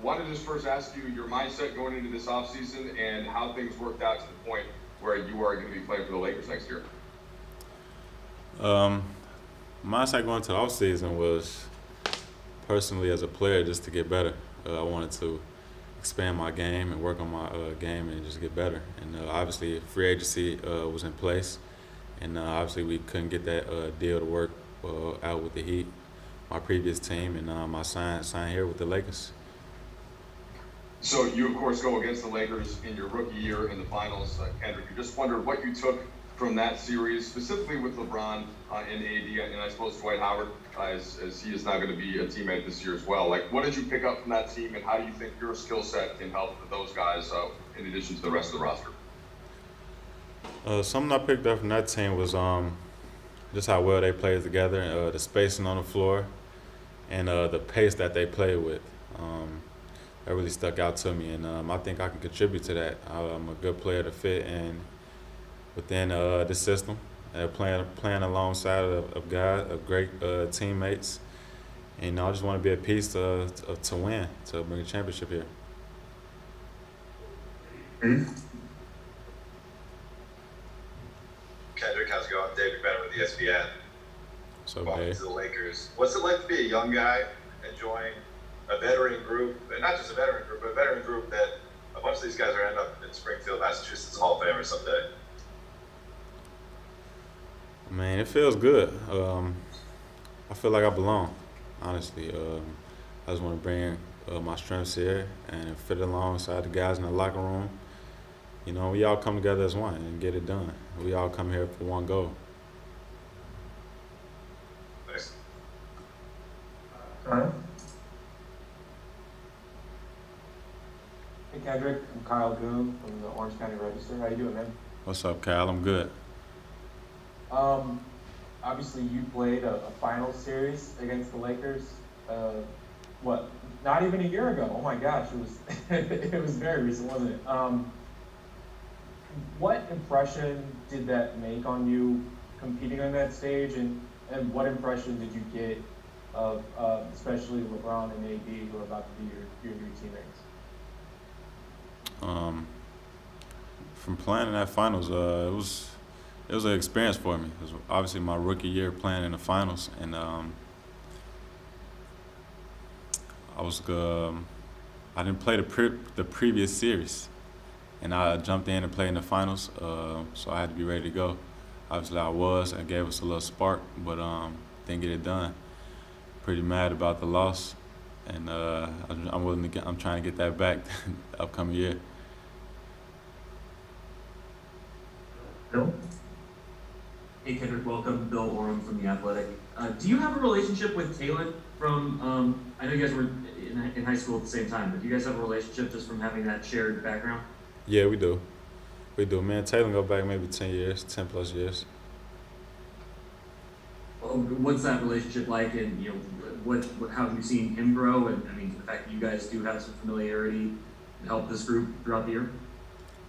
wanted to just first ask you your mindset going into this offseason and how things worked out to the point where you are going to be playing for the Lakers next year. Mindset going to the offseason was personally as a player just to get better. I wanted to expand my game and work on my game and just get better. And obviously, free agency was in place, and obviously we couldn't get that deal to work out with the Heat, my previous team, and I signed here with the Lakers. So you, of course, go against the Lakers in your rookie year in the finals, Kendrick. You just wondered what you took from that series, specifically with LeBron and AD, and I suppose Dwight Howard, as he is now going to be a teammate this year as well. Like, what did you pick up from that team, and how do you think your skill set can help those guys in addition to the rest of the roster? Something I picked up from that team was just how well they played together, the spacing on the floor, and the pace that they played with. That really stuck out to me, and I think I can contribute to that. I'm a good player to fit in within the system, playing alongside of guys, of great teammates. And I just want to be a piece to win, to bring a championship here. Mm-hmm. Kendrick, how's it going? David Bennett with ESPN. So, welcome to the Lakers. What's it like to be a young guy enjoying a veteran group, and not just a veteran group, but a veteran group that a bunch of these guys are end up in Springfield, Massachusetts Hall of Fame or someday? Man, it feels good. I feel like I belong, honestly. I just want to bring my strengths here and fit alongside the guys in the locker room. You know, we all come together as one and get it done. We all come here for one goal. Nice. Hey Kendrick, I'm Kyle Goom from the Orange County Register. How you doing, man? What's up, Kyle? I'm good. Obviously you played a finals series against the Lakers. Not even a year ago. Oh my gosh, it was it was very recent, wasn't it? What impression did that make on you competing on that stage, and what impression did you get of especially LeBron and AD, who are about to be your new teammates? From playing in that finals, it was an experience for me. It was obviously my rookie year playing in the finals, and I didn't play the previous series, and I jumped in and played in the finals, so I had to be ready to go. Obviously, I gave us a little spark, but didn't get it done. Pretty mad about the loss, and I'm trying to get that back the upcoming year. Bill? Hey Kendrick, welcome. Bill Oram from The Athletic. Do you have a relationship with Talon from, I know you guys were in high school at the same time, but do you guys have a relationship just from having that shared background? Yeah, we do. We do. Me and Talon go back maybe 10 plus years. Well, what's that relationship like, and how have you seen him grow, and I mean the fact that you guys do have some familiarity to help this group throughout the year?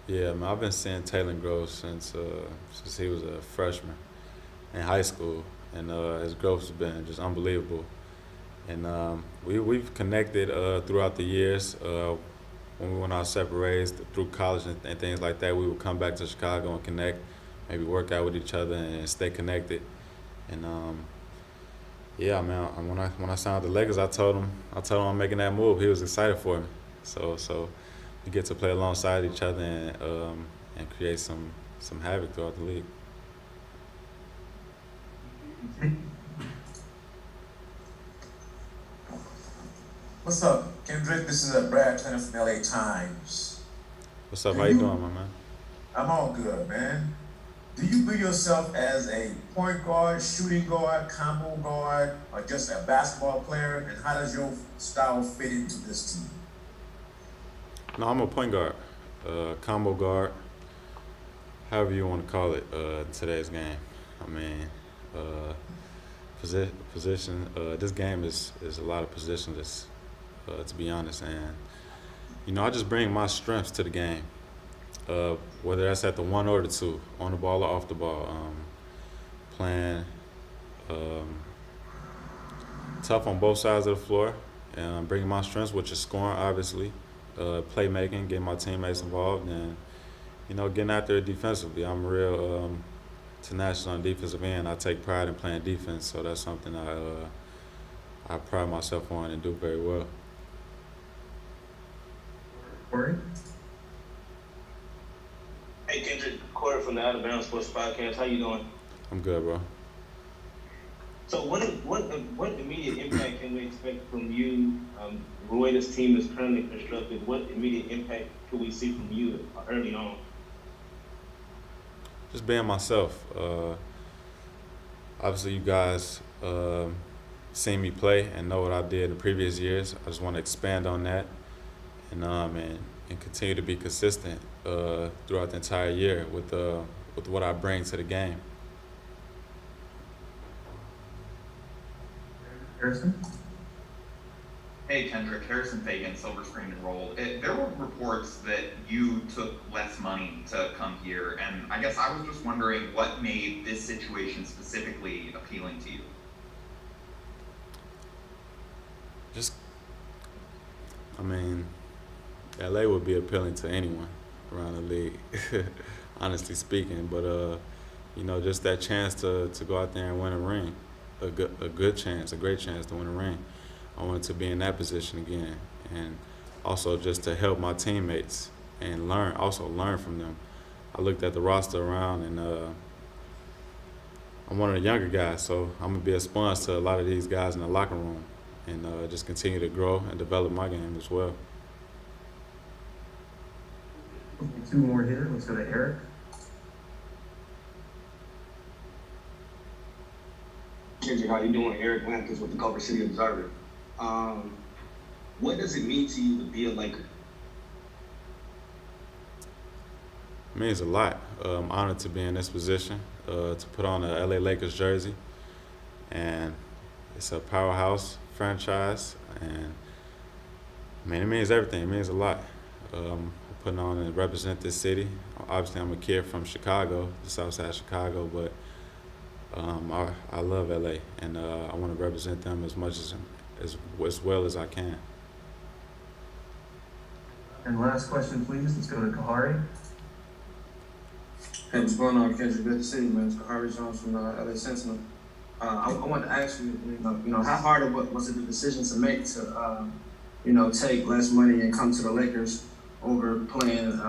Yeah, man, I've been seeing Talon grow since he was a freshman in high school, and his growth has been just unbelievable. And we've connected throughout the years. When we went our separate ways through college and things like that, we would come back to Chicago and connect, maybe work out with each other and stay connected. And yeah, man, when I signed with the Lakers, I told him I'm making that move. He was excited for me. So we get to play alongside each other and create some havoc throughout the league. What's up, Kendrick? This is Brad Tanner from LA Times. What's up? How you doing, my man? I'm all good, man. Do you view yourself as a point guard, shooting guard, combo guard, or just a basketball player? And how does your style fit into this team? No, I'm a point guard, combo guard, however you want to call it in today's game. I mean, position. This game is a lot of positionless, to be honest. And I just bring my strengths to the game, whether that's at the one or the two, on the ball or off the ball. Playing tough on both sides of the floor, bringing my strengths, which is scoring, obviously, playmaking, getting my teammates involved, and getting out there defensively. I'm real tenacious on the defensive end. I take pride in playing defense, so that's something I pride myself on and do very well. Corey? Hey, Kendrick, Corey from the Alabama Sports Podcast. How you doing? I'm good, bro. So what immediate impact can we expect from you? The way this team is currently constructed, what immediate impact could we see from you early on? Just being myself. Obviously, you guys seen me play and know what I did in the previous years. I just want to expand on that and continue to be consistent throughout the entire year with what I bring to the game. Harrison? Hey Kendrick, Harrison Fagan, Silver Screen and Rolled. There were reports that you took less money to come here, and I guess I was just wondering what made this situation specifically appealing to you? LA would be appealing to anyone around the league, honestly speaking. But just that chance to go out there and win a ring, a great chance to win a ring. I wanted to be in that position again, and also just to help my teammates and learn from them. I looked at the roster around, and I'm one of the younger guys, so I'm gonna be a sponge to a lot of these guys in the locker room, and just continue to grow and develop my game as well. Two more here. Let's go to Eric. Kendrick, how you doing? Eric Lampkins with the Culver City Observer. What does it mean to you to be a Laker? It means a lot. I'm honored to be in this position, to put on a LA Lakers jersey, and it's a powerhouse franchise, and it means everything. It means a lot. Putting on and represent this city. Obviously, I'm a kid from Chicago, the South Side of Chicago, but I love LA, and I want to represent them as well as I can. And last question, please. Let's go to Kahari. Hey, what's going on, Kendrick? Good to see you, man. It's Kahari Jones from LA Sentinel. I wanted to ask you, how hard was it the decision to make to, take less money and come to the Lakers over playing in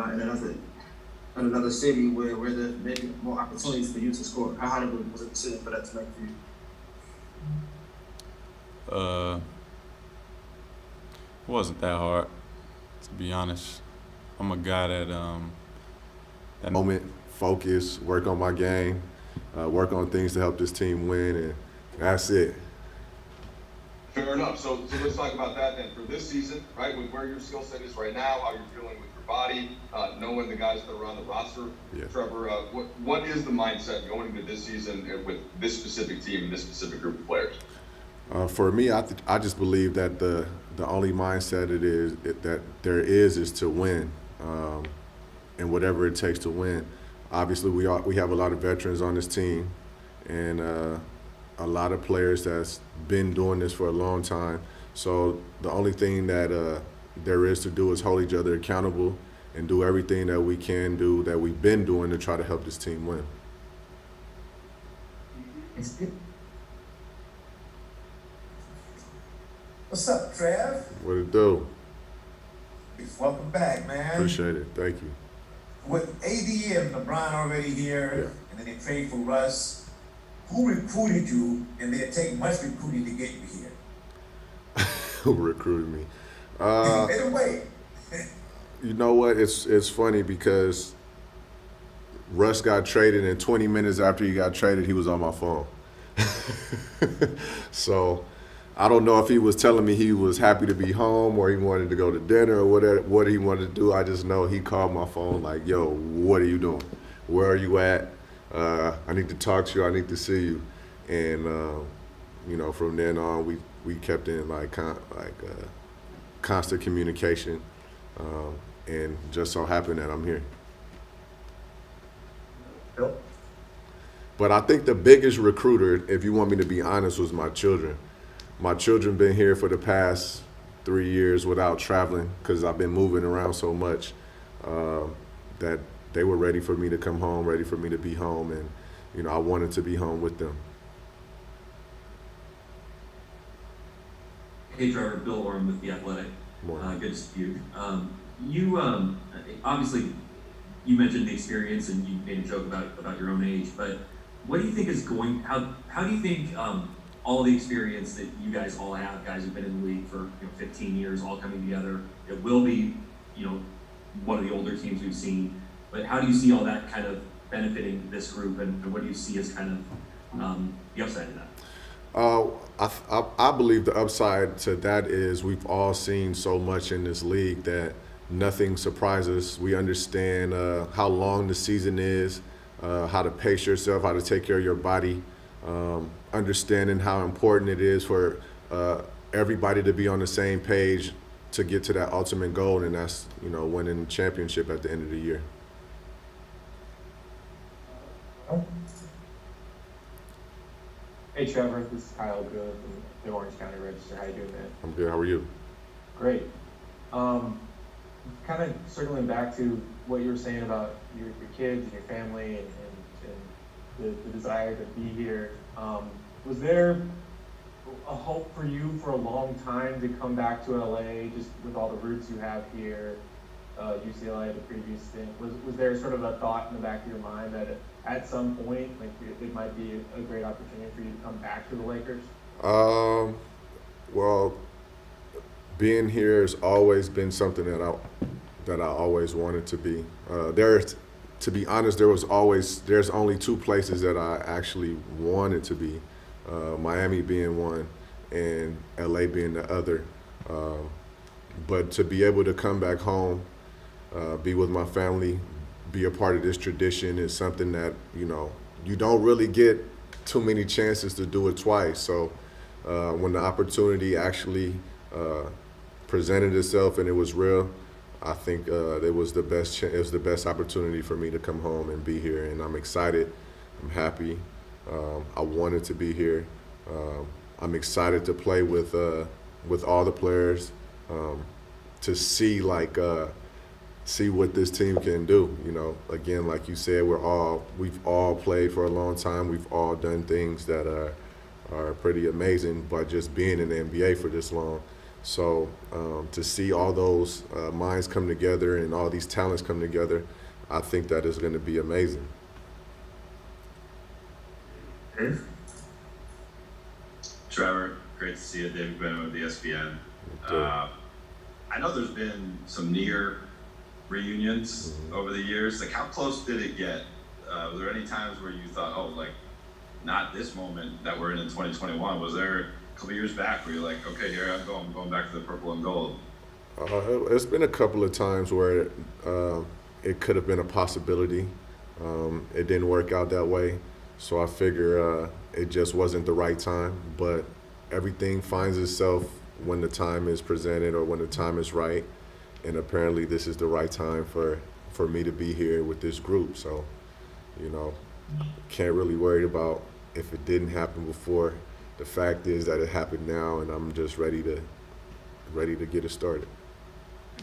another city where there may be more opportunities for you to score? How hard was it a decision for that to make for you? It wasn't that hard, to be honest. I'm a guy that moment, focus, work on my game, work on things to help this team win, and that's it. Fair enough. So let's talk about that then. For this season, right, with where your skill set is right now, how you're feeling with your body, knowing the guys that are on the roster. Yeah. Trevor, what is the mindset going into this season with this specific team and this specific group of players? For me, I just believe that the only mindset that there is to win, and whatever it takes to win. Obviously, we have a lot of veterans on this team, and a lot of players that's been doing this for a long time. So the only thing that there is to do is hold each other accountable and do everything that we can do, that we've been doing, to try to help this team win. What's up, Trev? What it do? Welcome back, man. Appreciate it. Thank you. With AD and LeBron already here, yeah, and then they trade for Russ, who recruited you, and did it take much recruiting to get you here? Who recruited me? Either way. You know what? It's funny because Russ got traded, and 20 minutes after he got traded, he was on my phone. So I don't know if he was telling me he was happy to be home or he wanted to go to dinner or what he wanted to do. I just know he called my phone like, yo, what are you doing? Where are you at? I need to talk to you. I need to see you. And, from then on, we kept in constant communication, and just so happened that I'm here. Bill? But I think the biggest recruiter, if you want me to be honest, was my children. My children been here for the past 3 years without traveling because I've been moving around so much that they were ready for me to come home, ready for me to be home, and I wanted to be home with them. Hey Trevor, Bill Orem with The Athletic. Good to see you. You obviously you mentioned the experience and you made a joke about your own age, but what do you think is how do you think all the experience that you guys all have, guys who've been in the league for 15 years, all coming together, it will be one of the older teams we've seen, but how do you see all that kind of benefiting this group, and what do you see as kind of the upside of that? I believe the upside to that is we've all seen so much in this league that nothing surprises. We understand how long the season is, how to pace yourself, how to take care of your body, understanding how important it is for everybody to be on the same page to get to that ultimate goal, and that's winning the championship at the end of the year. Hey Trevor, this is Kyle Good from the Orange County Register. How you doing, man? I'm good. How are you? Great. Kind of circling back to what you were saying about your kids and your family and the desire to be here. Was there a hope for you for a long time to come back to LA, just with all the roots you have here, UCLA, the previous stint? Was there sort of a thought in the back of your mind that at some point, like, it might be a great opportunity for you to come back to the Lakers? Well, being here has always been something that I always wanted to be. To be honest, there's only two places that I actually wanted to be, Miami being one and LA being the other. But to be able to come back home, be with my family, be a part of this tradition is something that, you don't really get too many chances to do it twice. So when the opportunity actually presented itself and it was real, I think it was the best opportunity for me to come home and be here. And I'm excited. I'm happy. I wanted to be here. I'm excited to play with all the players, to see what this team can do. Again, like you said, we've all played for a long time. We've all done things that are pretty amazing by just being in the NBA for this long. So to see all those minds come together and all these talents come together, I think that is going to be amazing. Dave? Trevor, great to see you. David Bennett with ESPN. I know there's been some near reunions over the years. Like, how close did it get? Were there any times where you thought, not this moment that we're in 2021? Was there a couple years back where you're like, okay, here I go, I'm going back to the purple and gold? It's been a couple of times where it could have been a possibility. It didn't work out that way. So I figure it just wasn't the right time. But everything finds itself when the time is presented or when the time is right. And apparently this is the right time for me to be here with this group. So, can't really worry about if it didn't happen before. The fact is that it happened now, and I'm just ready to get it started.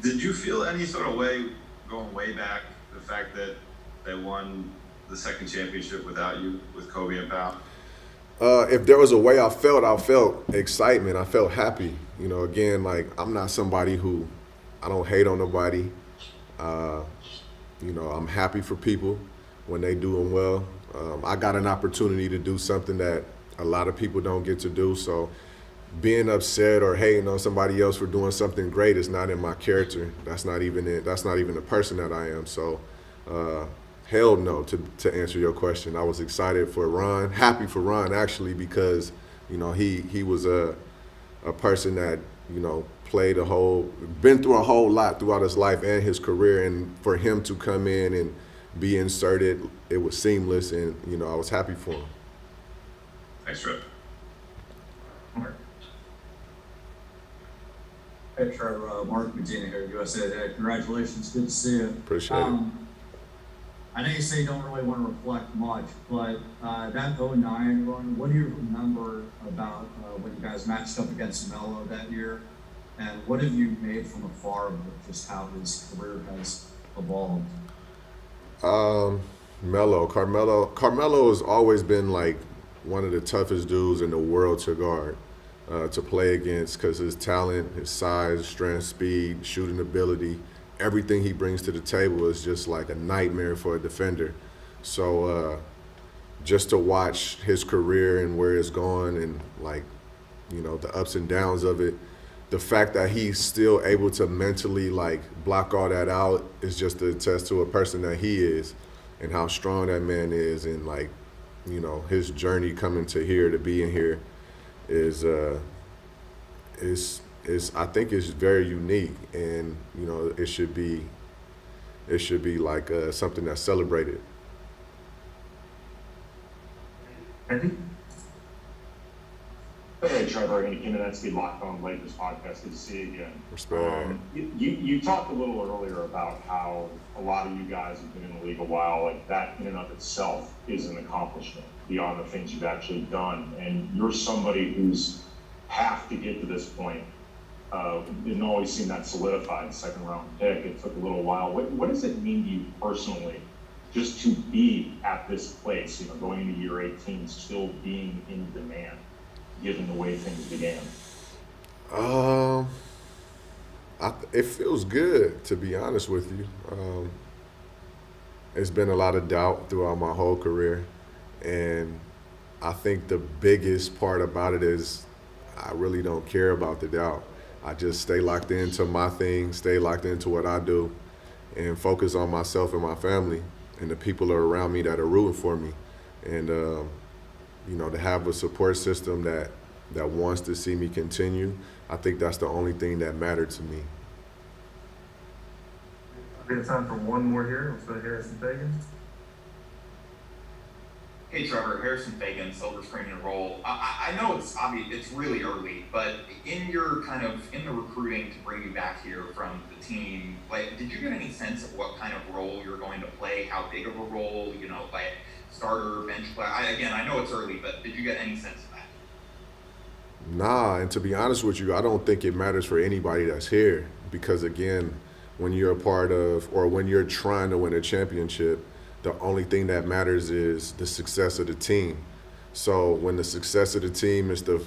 Did you feel any sort of way, going way back, the fact that they won the second championship without you, with Kobe and Pau? If there was a way I felt excitement. I felt happy. Again, like, I'm not somebody who, I don't hate on nobody. I'm happy for people when they doing well. I got an opportunity to do something that a lot of people don't get to do. So being upset or hating on somebody else for doing something great is not in my character. That's not even it. That's not even the person that I am. So hell no, to answer your question. I was excited for Ron, happy for Ron actually, because he was a person that been through a whole lot throughout his life and his career, and for him to come in and be inserted, it was seamless, and I was happy for him. Thanks, Trevor. Mark. Hey, Trevor. Mark Medina here, USA Today. Congratulations. Good to see you. Appreciate it. I know you say you don't really want to reflect much, but that 09 run, what do you remember about when you guys matched up against Melo that year? And what have you made from afar of just how his career has evolved? Carmelo has always been like one of the toughest dudes in the world to guard, to play against, because his talent, his size, strength, speed, shooting ability, everything he brings to the table is just like a nightmare for a defender. So just to watch his career and where it's going, and like, you know, the ups and downs of it, the fact that he's still able to mentally like block all that out is just a test to a person that he is and how strong that man is. And like, you know, his journey coming to here, to being here is I think it's very unique, and you know, it should be like something that's celebrated. Andy? Hey, Trevor, and that's the Locked On Lakers podcast. Good to see you again. Respect. You talked a little earlier about how a lot of you guys have been in the league a while. Like, that in and of itself is an accomplishment beyond the things you've actually done. And you're somebody who's have to get to this point. Didn't always seem that solidified second round pick. It took a little while. What does it mean to you personally just to be at this place, you know, going into year 18, still being in demand, given the way things began? It feels good, to be honest with you. It's been a lot of doubt throughout my whole career, and I think the biggest part about it is I really don't care about the doubt. I just stay locked into my thing, stay locked into what I do, and focus on myself and my family and the people that are around me that are rooting for me. And you know, to have a support system that wants to see me continue, I think that's the only thing that mattered to me. We have time for one more here. Let's go to Harrison Fagan. Hey Trevor, Harrison Fagan, Silver Screen and Roll. I know it's obvious, it's really early, but in your kind of, in the recruiting to bring you back here from the team, like, did you get any sense of what kind of role you're going to play, how big of a role, you know, like starter, bench player? Again, I know it's early, but did you get any sense of that? Nah, and to be honest with you, I don't think it matters for anybody that's here, because again, when you're a part of, or when you're trying to win a championship, the only thing that matters is the success of the team. So when the success of the team is the